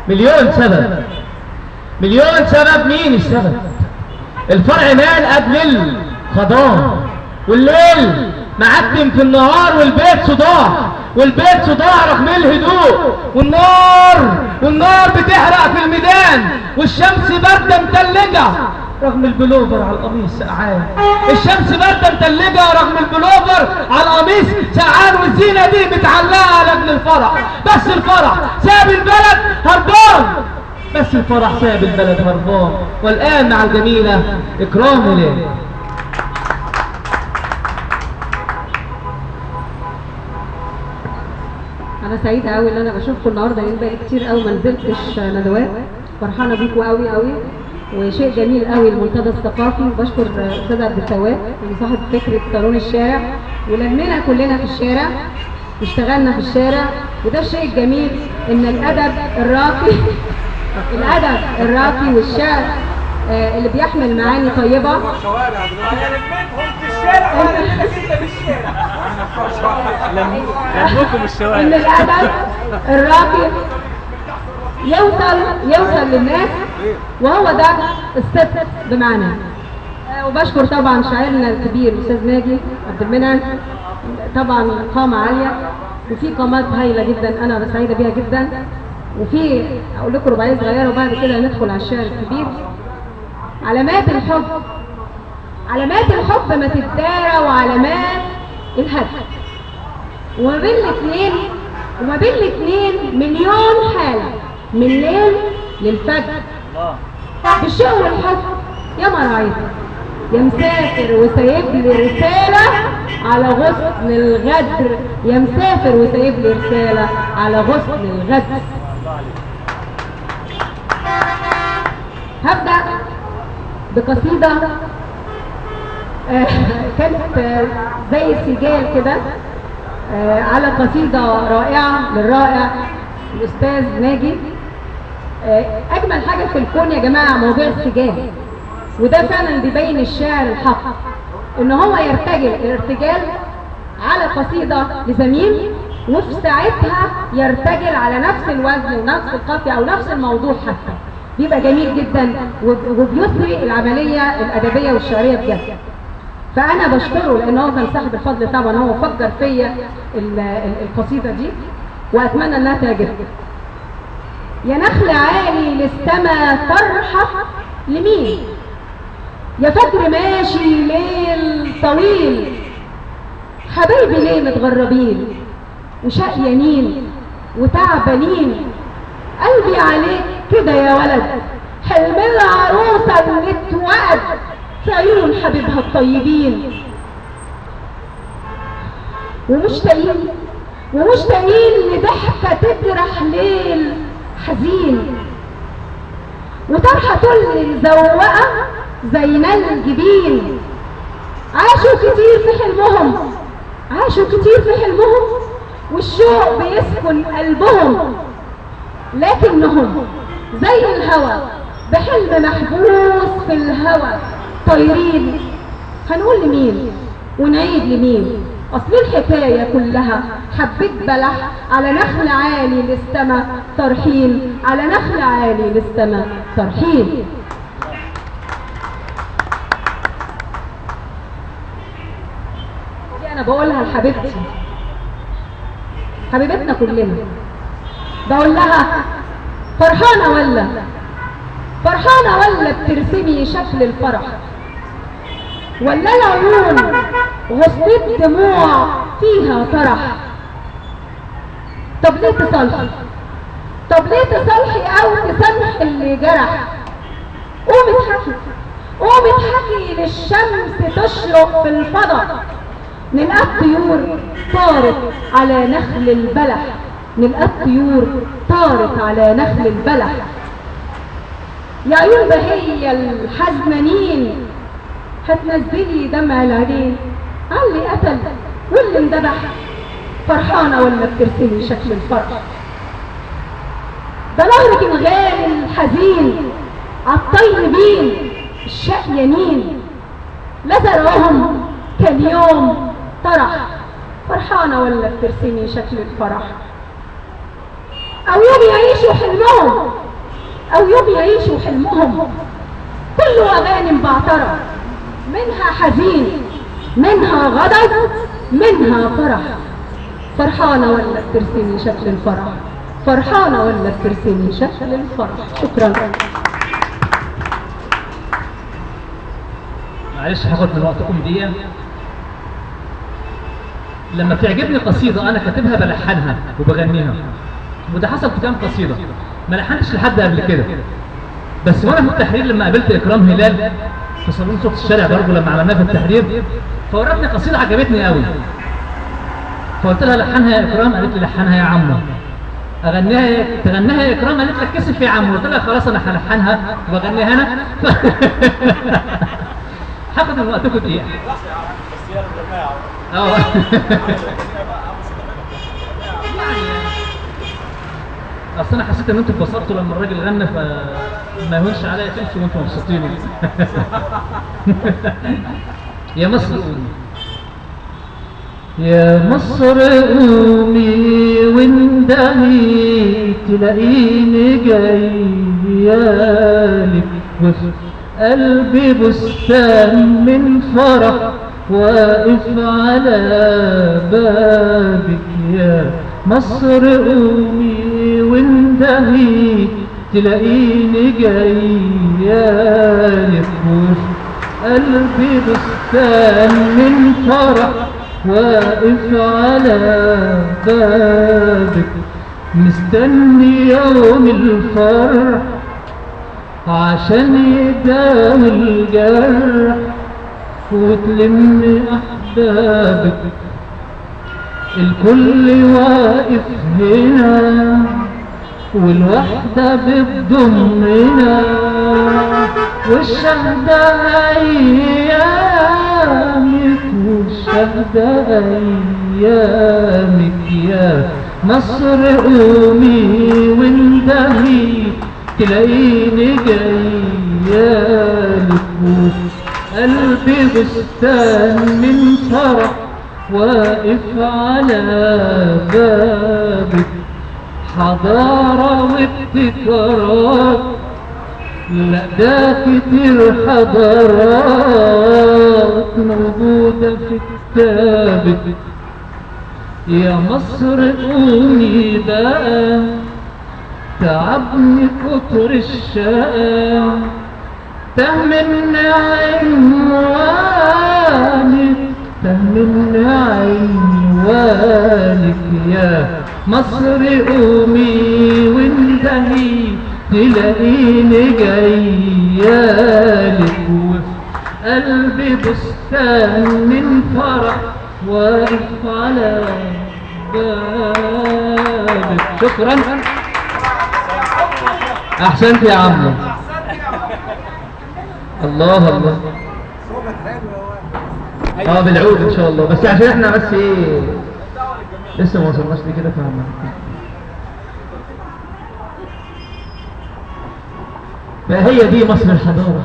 مليون سبب، مليون سبب. مين السبب؟ الفرع مال قبل الخضار، والليل معتم في النهار، والبيت صداع، والبيت صداع رغم الهدوء، والنار بتحرق في الميدان، والشمس باردة متلجة رغم البلوفر على القميص سقعان. الشمس باردة متلجة رغم البلوفر على القميص سقعان، والزينة دي متعلقة لابن الفرح. بس الفرح ساب البلد هربان، بس الفرح ساب البلد هربان. والآن مع الجميلة إكرام ليه. أنا سعيدة أوي إن أنا بشوفكم النهارده، لأن بقالي كتير أوي ما نزلتش ندوات. فرحانة بيكم أوي أوي، وشيء جميل أوي المنتدى الثقافي. وبشكر أستاذ عبد التواب اللي صاحب فكرة صالون الشارع، ولمنا كلنا في الشارع واشتغلنا في الشارع. وده الشيء الجميل، إن الأدب الراقي والشعر اللي بيحمل معاني طيبة. ان الادب الراقي يوصل للناس، وهو ده الصدق بمعناه. وبشكر طبعا شاعرنا الكبير الاستاذ ناجي عبد المنعم، طبعا قامة عالية، وفي قامات هايلة جدا انا سعيدة بيها جدا. وفي اقول لكم رباعية صغيرة وبعد كده ندخل على الشعر الكبير. علامات الحب ما تتدارى، وعلامات الهدف. وما بين الاثنين مليون حالة، من الليل للفجر. بالشوق والحب يا مراعيتي، يا مسافر وسايب لي رسالة على غصن الغدر، يا مسافر وسايب لي رسالة على غصن الغدر. هبدأ بقصيدة كانت زي سجال كده، على قصيدة رائعة للرائع الأستاذ ناجي. أجمل حاجة في الكون يا جماعة موضوع السجال، وده فعلا بيبين الشاعر الحق، إن هو يرتجل الارتجال على قصيدة لزميل، وفي ساعتها يرتجل على نفس الوزن ونفس القافية أو نفس الموضوع حتى. بيبقى جميل جدا وبيثري العملية الأدبية والشعرية بجد. فأنا بشكره لأن هو كان صاحب الفضل طبعا، هو فكر فيا القصيدة دي، وأتمنى إنها تعجبكم. يا نخل عالي للسما فرحة لمين؟ يا فجر ماشي ليل طويل، حبايبي ليه متغربين وشقيانين وتعبانين، قلبي عليك كده يا ولد، حلم العروسة اللي اتوعد في عيون حبيبها الطيبين. ومشتاقين لضحكة تجرح ليل حزين، وطرحة تل مزوقة زينا الجبين. عاشوا كتير في حلمهم والشوق بيسكن قلبهم، لكنهم زي الهوى بحلم محبوس في الهوى طايرين. هنقول لمين ونعيد لمين؟ اصل الحكايه كلها حبيت بلح على نخل عالي للسما طرحين، على نخل عالي للسما طرحين. دي انا بقولها لحبيبتي، حبيبتنا كلنا، بقول لها فرحانه ولا بترسمي شكل الفرح، ولا العيون غصنت دموع فيها طرح. طب ليه تصالحي او تسامحي اللي جرح؟ قومي اضحكي للشمس تشرق في الفضاء. نلقى الطيور طارت على نخل البلح، نلقى الطيور طارت على نخل البلح. يا عيون بهية الحزنانين هتنزلي دمع العينين على اللي قتل واللي اندبح. فرحانة ولا بترسمي شكل الفرح؟ ده ظهرك الغالي الحزين عالطيبين الشقيانين، لا زرعهم كان يوم طرح. فرحانة ولا بترسمي شكل الفرح؟ او يوم يعيشوا حلمهم، او يوم يعيشوا حلمهم. كله اغاني مبعترة، منها حزين، منها غضب، منها فرح. فرحانة ولا بترسمي شكل الفرح؟ فرحانة ولا بترسمي شكل الفرح؟ شكرا. معلش هاخد من وقتكم دي. لما بتعجبني قصيدة أنا كاتبها بلحنها وبغنيها، وده حصل في كام قصيدة. ما لحنتش لحد قبل كده، بس وأنا في التحرير لما قابلت إكرام هلال في صالون صوت الشارع برضه لما عملناه في التحرير، فورتني قصيدة عجبتني قوي، فقلت لها لحنها يا إكرام، قالت لي لحنها يا عمو. أغنيها تغنيها يا إكرام، قالت لك كسف يا عمو. قلت لها خلاص أنا هلحنها وبغنيها أنا. هاخد من وقتكم دقيقة. اه اصل انا حسيت ان انتوا اتبسطتوا لما الراجل غنى، فما يهونش عليا تمشوا وانتوا مبسوطين. يا مصر قومي، يا مصر قومي واندهي تلاقيني جايالك، وفي قلبي بستان من فرح واقف على بابك. يا مصر قومي واندهي تلاقيني جايالك، وفي قلبي بستان من فرح واقف على بابك. مستني يوم الفرح عشان يداوي الجرح وتلم أحبابك. الكل واقف هنا والوحدة بتضمنا، والشهدة أيامك والشهدة أيامك. يا مصر قومي واندهي تلاقيني جايالك، وفي قلبي بستان من فرح واقف على بابك. حضارة وابتكارات، لا ده كتير حضارات موجودة في كتابك. يا مصر قومي بقى، تعبني كتر الشقا، تهمني عنوانك، تهمني عنوانك. يا مصر قومي واندهي تلاقيني جايالك، وفي قلبي بستان من فرح واقف على بابك. شكرا. احسنت يا عمو. الله الله. بالعود ان شاء الله، بس عشان احنا بس ايه لسه ما وصلناش لكده، فاهمة؟ فهي دي مصر الحضارة.